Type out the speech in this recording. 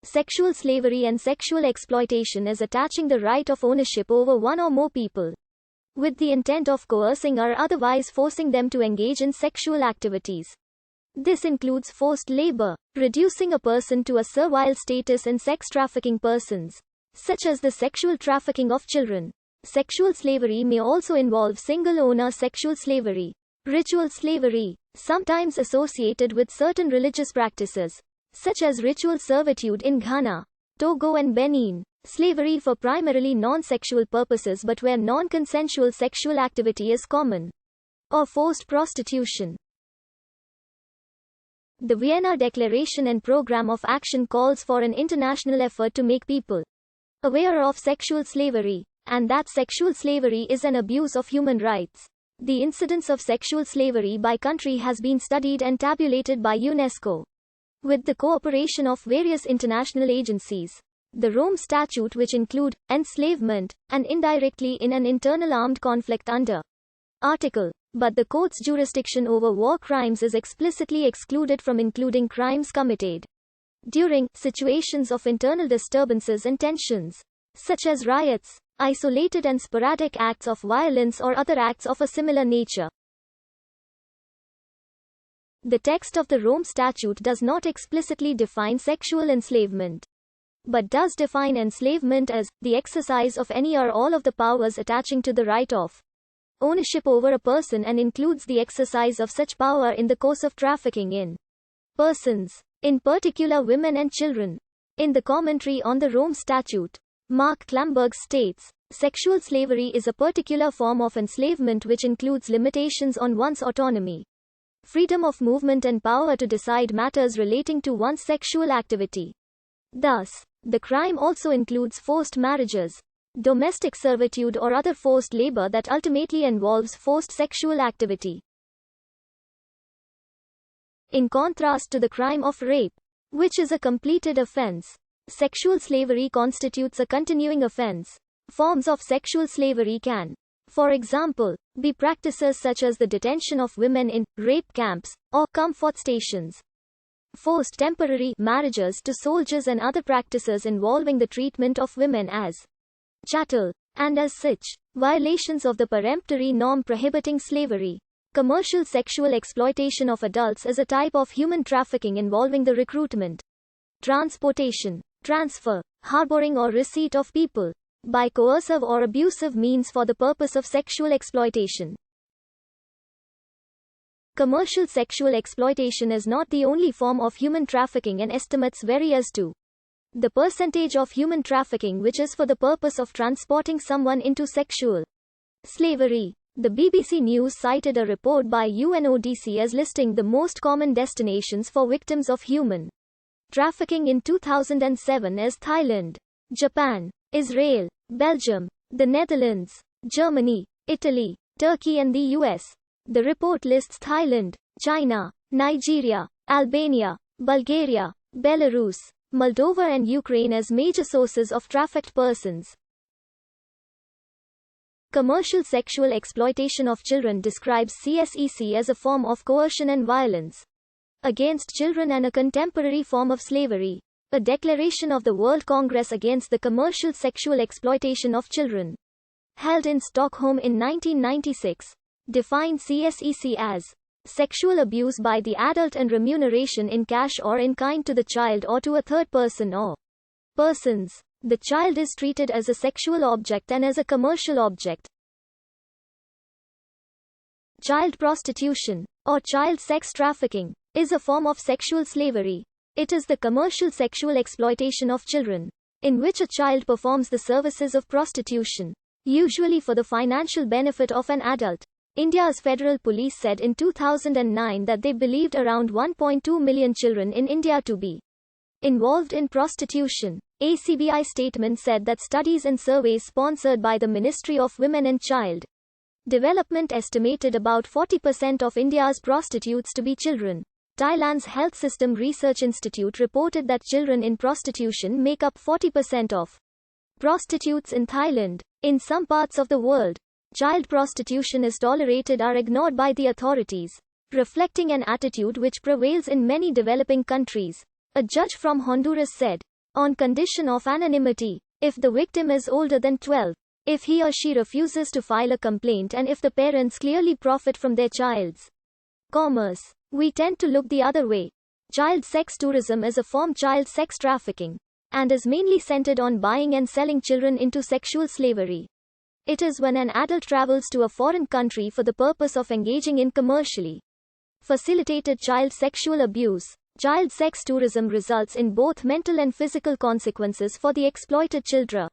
Sexual slavery and sexual exploitation is attaching the right of ownership over one or more people, with the intent of coercing or otherwise forcing them to engage in sexual activities. This includes forced labor, reducing a person to a servile status, and sex trafficking persons, such as the sexual trafficking of children. Sexual slavery may also involve single-owner sexual slavery, ritual slavery, sometimes associated with certain religious practices, such as ritual servitude in Ghana, Togo and Benin, slavery for primarily non-sexual purposes but where non-consensual sexual activity is common, or forced prostitution. The Vienna Declaration and Program of Action calls for an international effort to make people aware of sexual slavery, and that sexual slavery is an abuse of human rights. The incidence of sexual slavery by country has been studied and tabulated by UNESCO, with the cooperation of various international agencies. The Rome Statute, which include enslavement, and indirectly in an internal armed conflict under Article, but the court's jurisdiction over war crimes is explicitly excluded from including crimes committed during situations of internal disturbances and tensions, such as riots, isolated and sporadic acts of violence or other acts of a similar nature. The text of the Rome Statute does not explicitly define sexual enslavement, but does define enslavement as the exercise of any or all of the powers attaching to the right of ownership over a person, and includes the exercise of such power in the course of trafficking in persons, in particular women and children. In the commentary on the Rome Statute, Mark Klamberg states, sexual slavery is a particular form of enslavement which includes limitations on one's autonomy, freedom of movement and power to decide matters relating to one's sexual activity. Thus, the crime also includes forced marriages, domestic servitude or other forced labor that ultimately involves forced sexual activity. In contrast to the crime of rape, which is a completed offense, sexual slavery constitutes a continuing offense. Forms of sexual slavery can, for example, be practices such as the detention of women in rape camps or comfort stations, forced temporary marriages to soldiers, and other practices involving the treatment of women as chattel, and as such, violations of the peremptory norm prohibiting slavery. Commercial sexual exploitation of adults is a type of human trafficking involving the recruitment, transportation, transfer, harboring or receipt of people by coercive or abusive means for the purpose of sexual exploitation. Commercial sexual exploitation is not the only form of human trafficking, and estimates vary as to the percentage of human trafficking which is for the purpose of transporting someone into sexual slavery. The BBC News cited a report by UNODC as listing the most common destinations for victims of human trafficking in 2007 as Thailand, Japan, Israel, Belgium, the Netherlands, Germany, Italy, Turkey and the US. The report lists Thailand, China, Nigeria, Albania, Bulgaria, Belarus, Moldova and Ukraine as major sources of trafficked persons. Commercial sexual exploitation of children describes CSEC as a form of coercion and violence against children and a contemporary form of slavery. A declaration of the World Congress Against the Commercial Sexual Exploitation of Children, held in Stockholm in 1996, defined CSEC as sexual abuse by the adult and remuneration in cash or in kind to the child or to a third person or persons. The child is treated as a sexual object and as a commercial object. Child prostitution, or child sex trafficking, is a form of sexual slavery. It is the commercial sexual exploitation of children, in which a child performs the services of prostitution, usually for the financial benefit of an adult. India's Federal Police said in 2009 that they believed around 1.2 million children in India to be involved in prostitution. A CBI statement said that studies and surveys sponsored by the Ministry of Women and Child Development estimated about 40% of India's prostitutes to be children. Thailand's Health System Research Institute reported that children in prostitution make up 40% of prostitutes in Thailand. In some parts of the world, child prostitution is tolerated or ignored by the authorities, reflecting an attitude which prevails in many developing countries. A judge from Honduras said, on condition of anonymity, if the victim is older than 12, if he or she refuses to file a complaint, and if the parents clearly profit from their child's commerce. We tend to look the other way. Child sex tourism is a form of child sex trafficking, and is mainly centered on buying and selling children into sexual slavery. It is when an adult travels to a foreign country for the purpose of engaging in commercially facilitated child sexual abuse. Child sex tourism results in both mental and physical consequences for the exploited children.